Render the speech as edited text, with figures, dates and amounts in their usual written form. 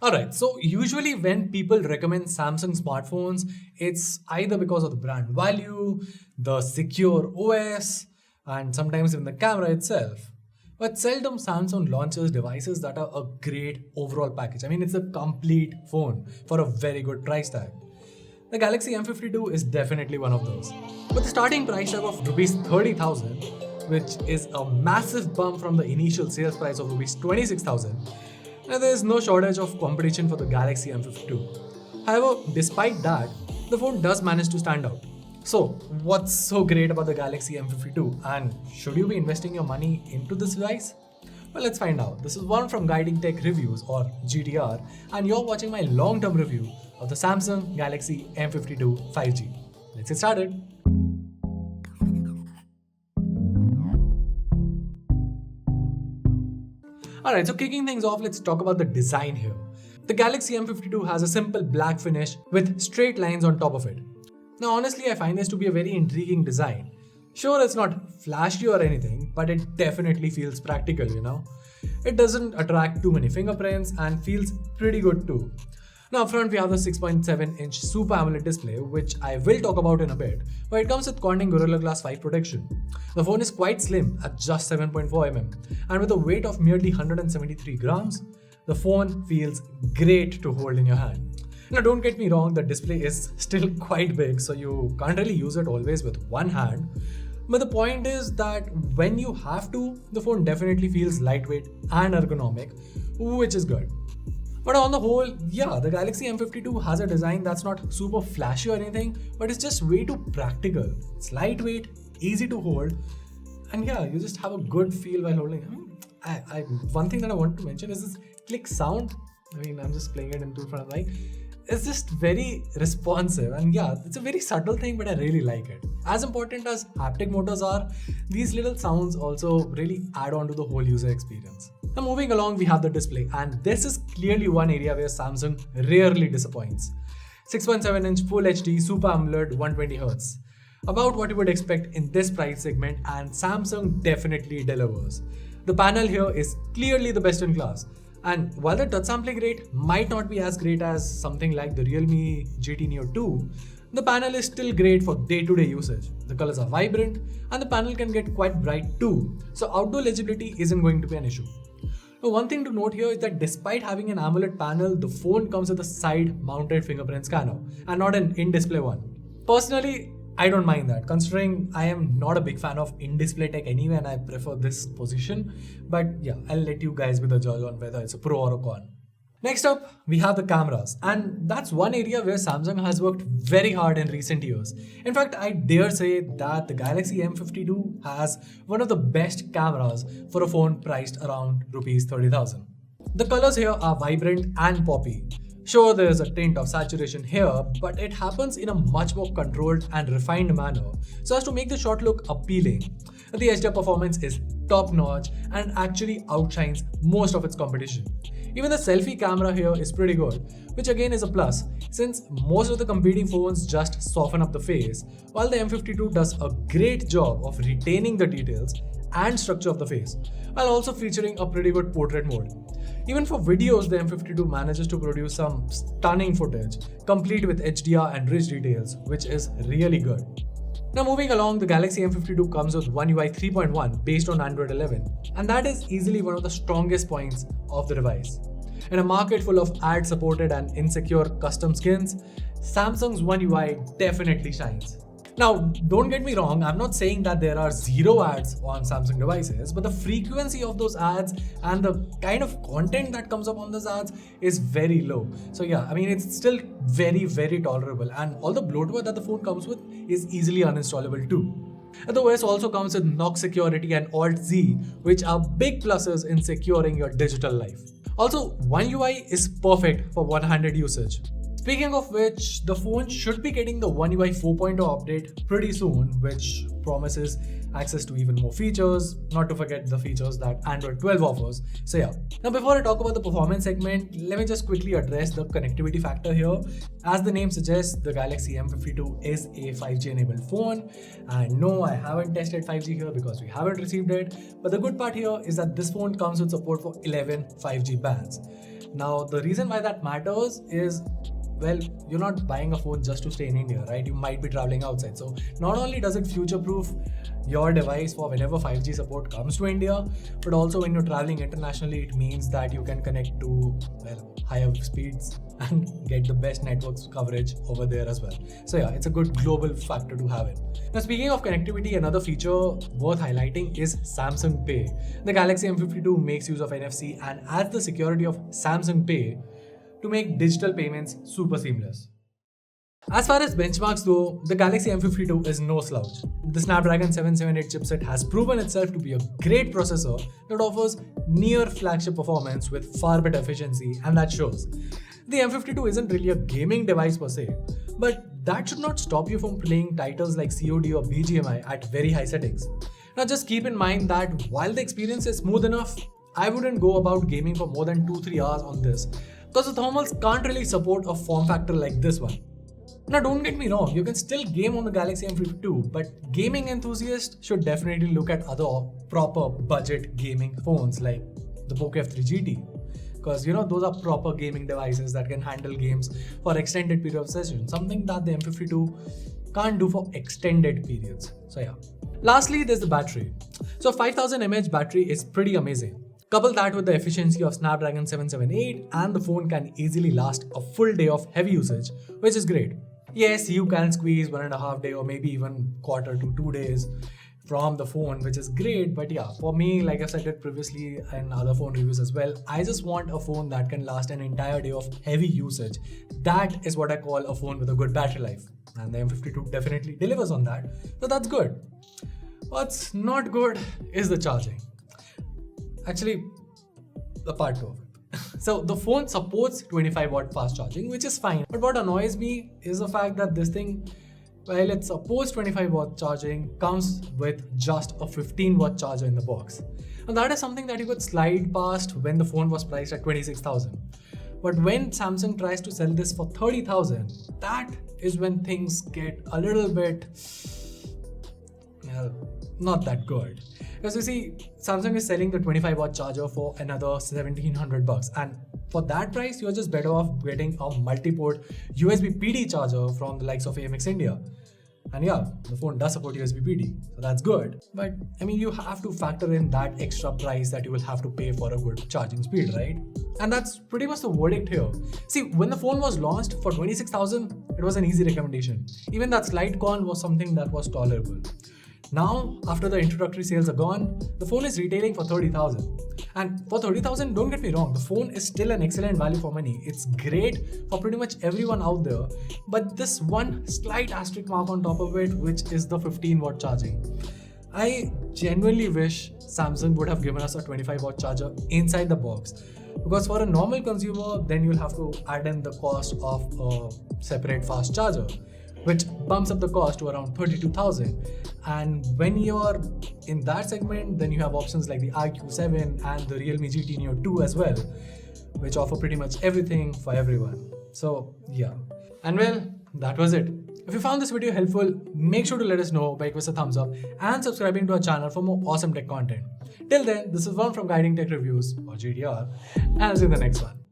Alright, so usually when people recommend Samsung smartphones, it's either because of the brand value, the secure OS, and sometimes even the camera itself. But seldom Samsung launches devices that are a great overall package. I mean, it's a complete phone for a very good price tag. The Galaxy M52 is definitely one of those. With a starting price tag of Rs 30,000, which is a massive bump from the initial sales price of Rs 26,000, there is no shortage of competition for the Galaxy M52. However, despite that, the phone does manage to stand out. So, what's so great about the Galaxy M52, and should you be investing your money into this device? Well, let's find out. This is one from Guiding Tech Reviews or GTR, and you're watching my long-term review of the Samsung Galaxy M52 5G. Let's get started. Alright, so kicking things off, let's talk about the design here. The Galaxy M52 has a simple black finish with straight lines on top of it. Now, honestly, I find this to be a very intriguing design. Sure, it's not flashy or anything, but it definitely feels practical. It doesn't attract too many fingerprints and feels pretty good too. Now, up front, we have the 6.7-inch Super AMOLED display, which I will talk about in a bit, but it comes with Corning Gorilla Glass 5 protection. The phone is quite slim at just 7.4 mm, and with a weight of merely 173 grams, the phone feels great to hold in your hand. Now, don't get me wrong, the display is still quite big, so you can't really use it always with one hand. But the point is that when you have to, the phone definitely feels lightweight and ergonomic, which is good. But on the whole, yeah, the Galaxy M52 has a design that's not super flashy or anything, but it's just way too practical. It's lightweight, easy to hold, and yeah, you just have a good feel while holding it. One thing that I want to mention is this click sound. I'm just playing it into front of the mic. It's just very responsive, and yeah, it's a very subtle thing, but I really like it. As important as haptic motors are, these little sounds also really add on to the whole user experience. Now, moving along, we have the display, and this is clearly one area where Samsung rarely disappoints. 6.7-inch Full HD Super AMOLED 120Hz. About what you would expect in this price segment, and Samsung definitely delivers. The panel here is clearly the best in class. And while the touch sampling rate might not be as great as something like the Realme GT Neo2, the panel is still great for day-to-day usage. The colors are vibrant, and the panel can get quite bright too, so outdoor legibility isn't going to be an issue. Now, one thing to note here is that despite having an AMOLED panel, the phone comes with a side-mounted fingerprint scanner and not an in-display one. Personally, I don't mind that, considering I am not a big fan of in-display tech anyway, and I prefer this position. But yeah, I'll let you guys be the judge on whether it's a pro or a con. Next up, we have the cameras, and that's one area where Samsung has worked very hard in recent years. In fact, I dare say that the Galaxy M52 has one of the best cameras for a phone priced around Rs 30,000. The colors here are vibrant and poppy. Sure, there's a tint of saturation here, but it happens in a much more controlled and refined manner so as to make the shot look appealing. The HDR performance is top-notch and actually outshines most of its competition. Even the selfie camera here is pretty good, which again is a plus, since most of the competing phones just soften up the face, while the M52 does a great job of retaining the details and structure of the face, while also featuring a pretty good portrait mode. Even for videos, the M52 manages to produce some stunning footage, complete with HDR and rich details, which is really good. Now, moving along, the Galaxy M52 comes with One UI 3.1 based on Android 11, and that is easily one of the strongest points of the device. In a market full of ad-supported and insecure custom skins, Samsung's One UI definitely shines. Now, don't get me wrong, I'm not saying that there are zero ads on Samsung devices, but the frequency of those ads and the kind of content that comes up on those ads is very low. So yeah, it's still very, very tolerable, and all the bloatware that the phone comes with is easily uninstallable too. And the OS also comes with knock security and Alt-Z, which are big pluses in securing your digital life. Also, One UI is perfect for one-handed usage. Speaking of which, the phone should be getting the One UI 4.0 update pretty soon, which promises access to even more features, not to forget the features that Android 12 offers. So yeah. Now, before I talk about the performance segment, let me just quickly address the connectivity factor here. As the name suggests, the Galaxy M52 is a 5G enabled phone. And no, I haven't tested 5G here because we haven't received it. But the good part here is that this phone comes with support for 11 5G bands. Now, the reason why that matters is, well, you're not buying a phone just to stay in India, right? You might be traveling outside. So not only does it future-proof your device for whenever 5G support comes to India, but also when you're traveling internationally, it means that you can connect to, well, higher speeds and get the best networks coverage over there as well. So yeah, it's a good global factor to have it. Now, speaking of connectivity, another feature worth highlighting is Samsung Pay. The Galaxy M52 makes use of NFC and adds the security of Samsung Pay to make digital payments super seamless. As far as benchmarks go, the Galaxy M52 is no slouch. The Snapdragon 778 chipset has proven itself to be a great processor that offers near flagship performance with far better efficiency, and that shows. The M52 isn't really a gaming device per se, but that should not stop you from playing titles like COD or BGMI at very high settings. Now just keep in mind that while the experience is smooth enough, I wouldn't go about gaming for more than 2-3 hours on this, because the thermals can't really support a form factor like this one. Now don't get me wrong, you can still game on the Galaxy M52, but gaming enthusiasts should definitely look at other proper budget gaming phones like the POCO F3 GT. Because those are proper gaming devices that can handle games for extended period of session, something that the M52 can't do for extended periods. So yeah. Lastly, there's the battery. So 5000 mAh battery is pretty amazing. Couple that with the efficiency of Snapdragon 778 and the phone can easily last a full day of heavy usage, which is great. Yes, you can squeeze 1.5 days or maybe even quarter to 2 days from the phone, which is great. But yeah, for me, like I said it previously in other phone reviews as well, I just want a phone that can last an entire day of heavy usage. That is what I call a phone with a good battery life. And the M52 definitely delivers on that. So that's good. What's not good is the charging. Actually, the part 2 of it. So the phone supports 25-watt fast charging, which is fine. But what annoys me is the fact that this thing, while it supports 25-watt charging, comes with just a 15-watt charger in the box. And that is something that you could slide past when the phone was priced at 26,000. But when Samsung tries to sell this for 30,000, that is when things get a little bit, well, not that good. Because you see, Samsung is selling the 25-watt charger for another $1,700, and for that price, you're just better off getting a multi-port USB PD charger from the likes of AMX India. And yeah, the phone does support USB PD, so that's good. But I mean, you have to factor in that extra price that you will have to pay for a good charging speed, right? And that's pretty much the verdict here. See, when the phone was launched for 26,000, it was an easy recommendation. Even that slight con was something that was tolerable. Now, after the introductory sales are gone, the phone is retailing for 30,000. And for 30,000, don't get me wrong, the phone is still an excellent value for money. It's great for pretty much everyone out there. But this one slight asterisk mark on top of it, which is the 15-watt charging. I genuinely wish Samsung would have given us a 25-watt charger inside the box. Because for a normal consumer, then you'll have to add in the cost of a separate fast charger, which bumps up the cost to around 32,000. And when you're in that segment, then you have options like the iQoo 7 and the Realme GT Neo2 as well, which offer pretty much everything for everyone. So yeah. And well, that was it. If you found this video helpful, make sure to let us know by giving us a thumbs up and subscribing to our channel for more awesome tech content. Till then, this is Vaughn from Guiding Tech Reviews, or GTR, and I'll see you in the next one.